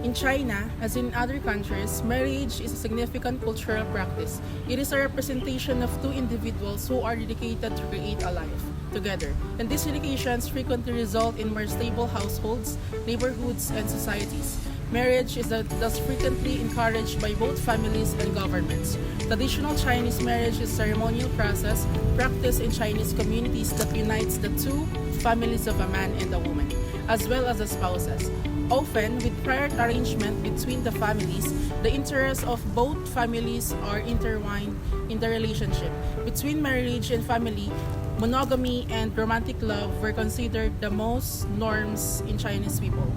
In China, as in other countries, marriage is a significant cultural practice. It is a representation of two individuals who are dedicated to create a life together. And these dedications frequently result in more stable households, neighborhoods, and societies. Marriage is thus frequently encouraged by both families and governments. Traditional Chinese marriage is a ceremonial process practiced in Chinese communities that unites the two families of a man and a woman, as well as the spouses. Often, with prior arrangement between the families, the interests of both families are intertwined in the relationship. Between marriage and family, monogamy and romantic love were considered the most norms in Chinese people.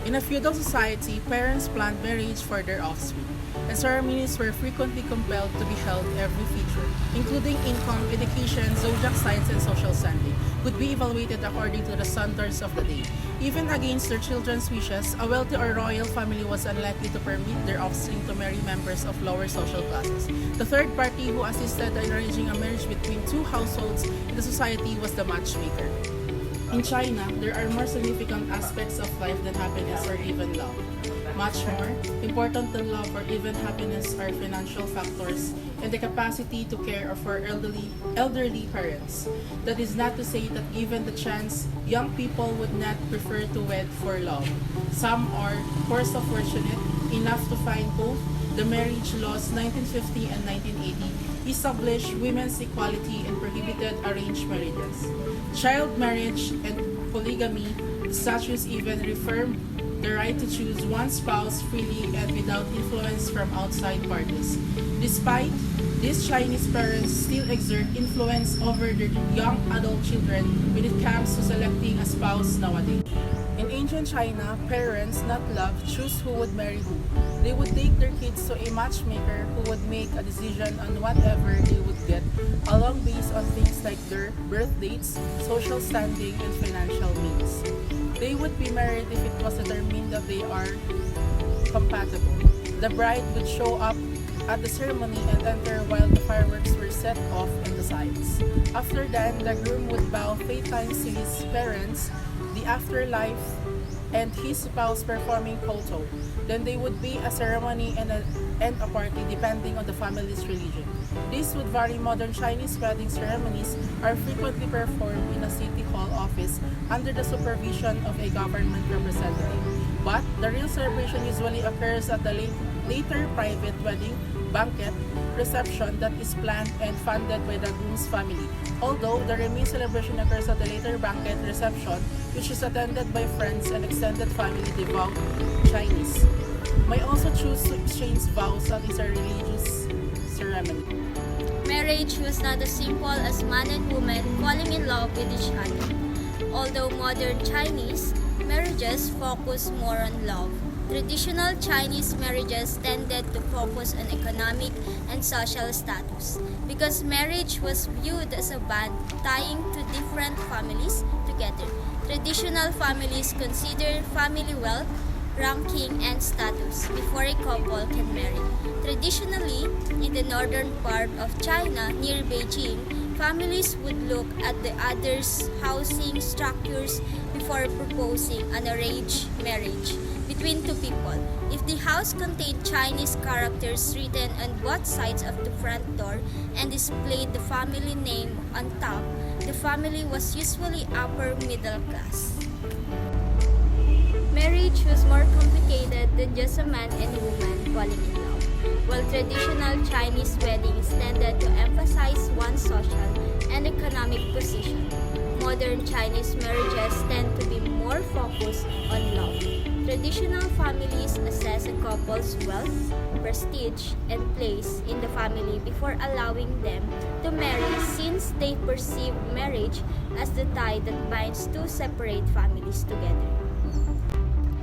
In a feudal society, parents planned marriage for their offspring, and ceremonies were frequently compelled to be held every feature, including income, education, zodiac signs, and social standing, would be evaluated according to the standards of the day. Even against their children's wishes, a wealthy or royal family was unlikely to permit their offspring to marry members of lower social classes. The third party who assisted in arranging a marriage between two households in the society was the matchmaker. In China, there are more significant aspects of life than happiness or even love. Much more important than love or even happiness are financial factors and the capacity to care for elderly parents. That is not to say that given the chance, young people would not prefer to wed for love. Some are, of course, fortunate enough to find both. The marriage laws 1950 and 1980 established women's equality and prohibited arranged marriages. Child marriage and polygamy, the statutes even reaffirmed the right to choose one spouse freely and without influence from outside parties. Despite this, Chinese parents still exert influence over their young adult children when it comes to selecting a spouse nowadays. In ancient China, parents, not love, choose who would marry who. They would take their kids to a matchmaker who would make a decision on whatever they would get, along based on things like their birth dates, social standing, and financial means. They would be married if it was determined that they are compatible. The bride would show up at the ceremony and enter while the fireworks were set off on the sides. After that, the groom would bow 3 times to his parents, the afterlife, and his spouse performing koto. Then there would be a ceremony and a party depending on the family's religion. This would vary. Modern Chinese wedding ceremonies are frequently performed in a city hall office under the supervision of a government representative. But the real celebration usually occurs at the later private wedding banquet reception that is planned and funded by the groom's family. Although the main celebration occurs at the later banquet reception, which is attended by friends and extended family devout Chinese, may also choose to exchange vows at a religious ceremony. Marriage was not as simple as man and woman falling in love with each other. Although modern Chinese marriages focus more on love, traditional Chinese marriages tended to focus on economic and social status because marriage was viewed as a bond tying two different families together. Traditional families consider family wealth, ranking, and status before a couple can marry. Traditionally, in the northern part of China near Beijing, families would look at the other's housing structures before proposing an arranged marriage between two people. If the house contained Chinese characters written on both sides of the front door and displayed the family name on top, the family was usually upper middle class. Marriage was more complicated than just a man and woman falling in love. While traditional Chinese weddings tended to emphasize one's social and economic position, modern Chinese marriages tend to be more focused on love. Traditional families assess a couple's wealth, prestige, and place in the family before allowing them to marry, since they perceive marriage as the tie that binds two separate families together.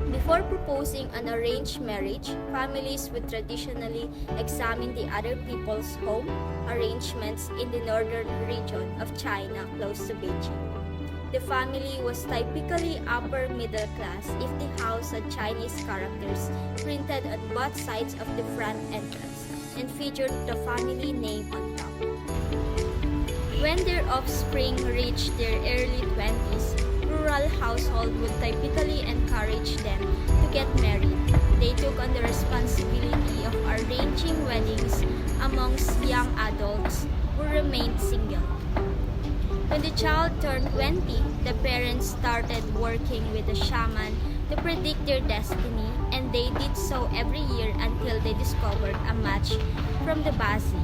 Before proposing an arranged marriage, families would traditionally examine the other people's home arrangements in the northern region of China close to Beijing. The family was typically upper middle class if the house had Chinese characters printed on both sides of the front entrance and featured the family name on top. When their offspring reached their early 20s, rural households would typically encourage them to get married amongst young adults who remained single. When the child turned 20, the parents started working with the shaman to predict their destiny, and they did so every year until they discovered a match from the Bazi.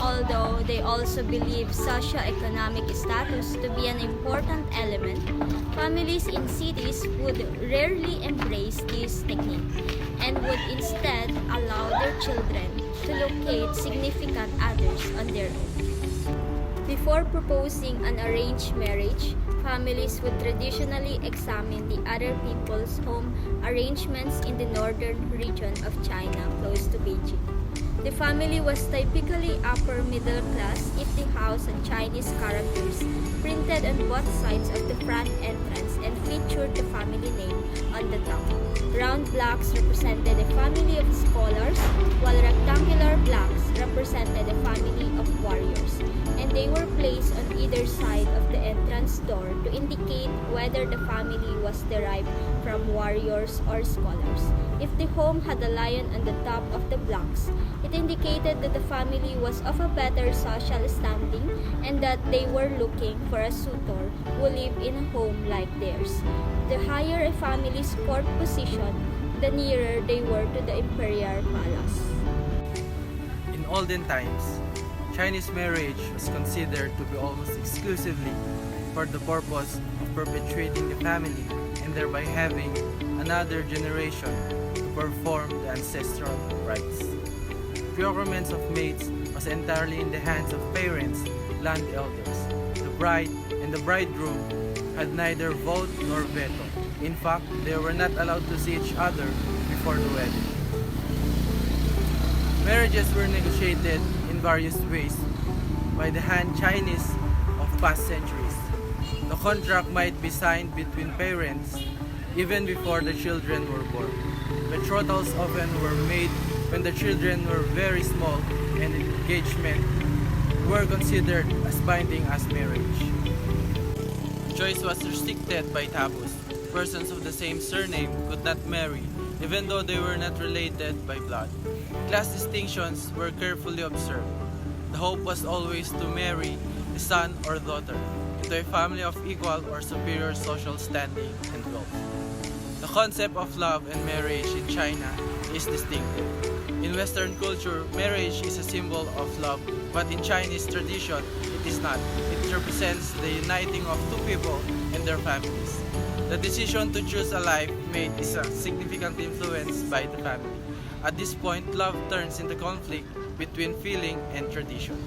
Although they also believe socioeconomic status to be an important element, families in cities would rarely embrace this technique and would instead allow their children to locate significant others on their own. Before proposing an arranged marriage, families would traditionally examine the other people's home arrangements in the northern region of China close to Beijing. The family was typically upper middle class if the house had Chinese characters printed on both sides of the front entrance and featured the family name on the top. Round blocks represented a family of scholars, while rectangular blocks represented a family of warriors, and they were placed on either side of the entrance door to indicate whether the family was derived from warriors or scholars. If the home had a lion on the top of the blocks, it indicated that the family was of a better social standing and that they were looking for a suitor who lived in a home like theirs. The higher a family's court position, the nearer they were to the imperial palace. In olden times, Chinese marriage was considered to be almost exclusively for the purpose of perpetuating the family and thereby having another generation to perform the ancestral rites. Procurement of mates was entirely in the hands of parents, land elders. The bride and the bridegroom had neither vote nor veto. In fact, they were not allowed to see each other before the wedding. Marriages were negotiated in various ways by the Han Chinese of past centuries. The contract might be signed between parents even before the children were born. Betrothals often were made when the children were very small, and engagement were considered as binding as marriage. Choice was restricted by taboos. Persons of the same surname could not marry, even though they were not related by blood. Class distinctions were carefully observed. The hope was always to marry a son or daughter into a family of equal or superior social standing and wealth. The concept of love and marriage in China is distinctive. In Western culture, marriage is a symbol of love, but in Chinese tradition, it is not. It represents the uniting of two people and their families. The decision to choose a life mate is significantly influenced by the family. At this point, love turns into conflict between feeling and tradition.